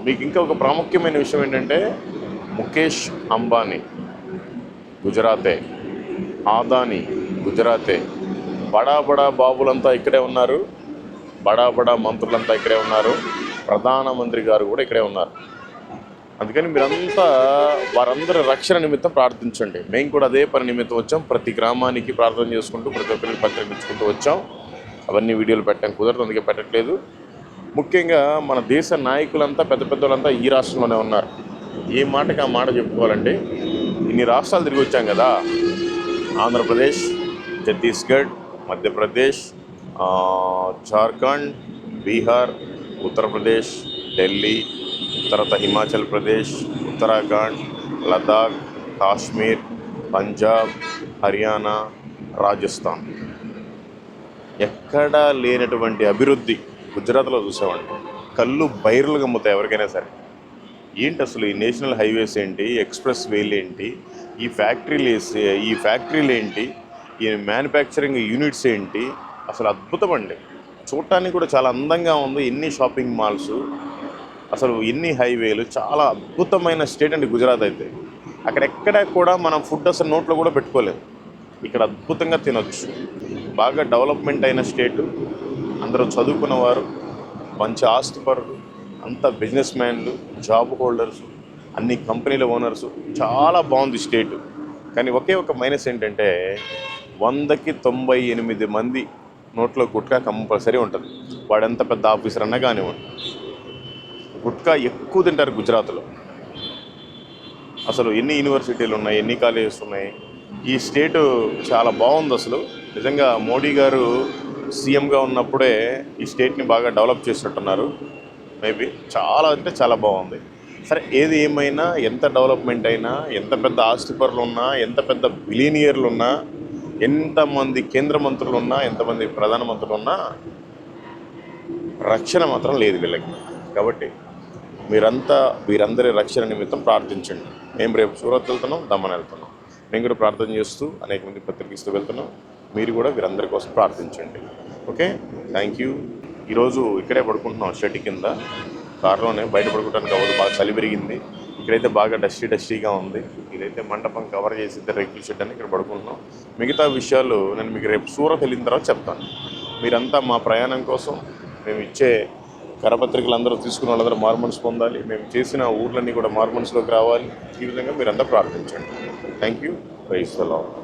మీకు ఇంకా ఒక ప్రాముఖ్యమైన విషయం ఏంటంటే ముఖేష్ అంబానీ గుజరాతే, ఆదాని గుజరాతే, బడా బడా బాబులంతా ఇక్కడే ఉన్నారు, బడా బడా మంత్రులంతా ఇక్కడే ఉన్నారు, ప్రధానమంత్రి గారు కూడా ఇక్కడే ఉన్నారు. అందుకని మీరంతా వారందరి రక్షణ నిమిత్తం ప్రార్థించండి. మేము కూడా అదే పని నిమిత్తం వచ్చాం. ప్రతి గ్రామానికి ప్రార్థన చేసుకుంటూ ప్రతి ఒక్కరికి పత్రికించుకుంటూ వచ్చాం. అవన్నీ వీడియోలు పెట్టడానికి కుదరదు, అందుకే పెట్టట్లేదు. ముఖ్యంగా మన దేశ నాయకులంతా పెద్ద పెద్దలంతా ఈ రాష్ట్రంలోనే ఉన్నారు. ఏ మాటకి ఆ మాట చెప్పుకోవాలంటే ఇన్ని రాష్ట్రాలు తిరిగి వచ్చాం కదా, ఆంధ్రప్రదేశ్, ఛత్తీస్గఢ్, మధ్యప్రదేశ్, జార్ఖండ్, బీహార్, ఉత్తరప్రదేశ్, ఢిల్లీ, తర్వాత హిమాచల్ ప్రదేశ్, ఉత్తరాఖండ్, లదాఖ్, కాశ్మీర్, పంజాబ్, హర్యానా, రాజస్థాన్. ఎక్కడా లేనటువంటి అభివృద్ధి గుజరాత్లో చూసామండి. కళ్ళు బైర్లుగా అమ్ముతాయి ఎవరికైనా సరే. ఏంటి అసలు ఈ నేషనల్ హైవేస్ ఏంటి, ఎక్స్ప్రెస్ వేలు ఏంటి, ఈ ఫ్యాక్టరీలు ఏంటి, ఈ మ్యానుఫ్యాక్చరింగ్ యూనిట్స్ ఏంటి, అసలు అద్భుతం అండి. చూడటానికి కూడా చాలా అందంగా ఉంది. ఎన్ని షాపింగ్ మాల్స్, అసలు ఎన్ని హైవేలు, చాలా అద్భుతమైన స్టేట్ అండి గుజరాత్ అయితే. అక్కడెక్కడ కూడా మనం ఫుడ్ అసలు నోట్లో కూడా పెట్టుకోలేదు. ఇక్కడ అద్భుతంగా తినొచ్చు. బాగా డెవలప్మెంట్ అయిన స్టేటు, అందరూ చదువుకున్నవారు, మంచి ఆస్తిపరులు, అంతా బిజినెస్ మ్యాన్లు, జాబ్ హోల్డర్స్, అన్ని కంపెనీల ఓనర్సు. చాలా బాగుంది స్టేటు. కానీ ఒకే ఒక మైనస్ ఏంటంటే 100కి 98 మంది నోట్లో గుట్కా కంపల్సరీ ఉంటుంది. వాడెంత పెద్ద ఆఫీసర్ అన్నా కానివ్వండి, గుట్కా ఎక్కువ తింటారు గుజరాత్లో. అసలు ఎన్ని యూనివర్సిటీలు ఉన్నాయి, ఎన్ని కాలేజెస్ ఉన్నాయి. ఈ స్టేటు చాలా బాగుంది అసలు. నిజంగా మోడీ గారు సీఎంగా ఉన్నప్పుడే ఈ స్టేట్ని బాగా డెవలప్ చేసినట్టున్నారు. మేబీ చాలా అంటే చాలా బాగుంది. సరే, ఏది ఏమైనా, ఎంత డెవలప్మెంట్ అయినా, ఎంత పెద్ద ఆస్తిపరులు ఉన్నా, ఎంత పెద్ద బిలియనియర్లు ఉన్నా, ఎంతమంది కేంద్ర మంత్రులు ఉన్నా, ఎంతమంది ప్రధానమంత్రులు ఉన్నా, రక్షణ మాత్రం లేదు వీళ్ళకి. కాబట్టి మీరంతా వీరందరి రక్షణ నిమిత్తం ప్రార్థించండి. మేము రేపు సూరత్ వెళ్తున్నాం, దమన్ వెళ్తున్నాం. మేము కూడా ప్రార్థన చేస్తూ అనేక మంది పత్రికిస్తూ వెళ్తున్నాం. మీరు కూడా వీరందరి కోసం ప్రార్థించండి. Okay, thank you. ఈరోజు ఇక్కడే పడుకుంటున్నాం, షెడ్ కింద, కారులోనే. బయట పడుకోవడానికి అవ్వదు, బాగా చలి పెరిగింది. ఇక్కడైతే బాగా డస్టీగా ఉంది. ఇదైతే మండపం కవర్ చేసి రేకుల షెడ్ అని ఇక్కడ పడుకుంటున్నాం. మిగతా విషయాలు నేను మీకు రేపు సూరత్ వెళ్ళిన తర్వాత చెప్తాను. మీరంతా మా ప్రయాణం కోసం, మేము ఇచ్చే కరపత్రికలు అందరూ తీసుకున్న వాళ్ళందరూ మార్మన్స్ పొందాలి, మేము చేసిన ఊర్లన్నీ కూడా మార్మన్స్లోకి రావాలి. ఈ విధంగా మీరంతా ప్రార్థించండి. Thank you. Praise the lord.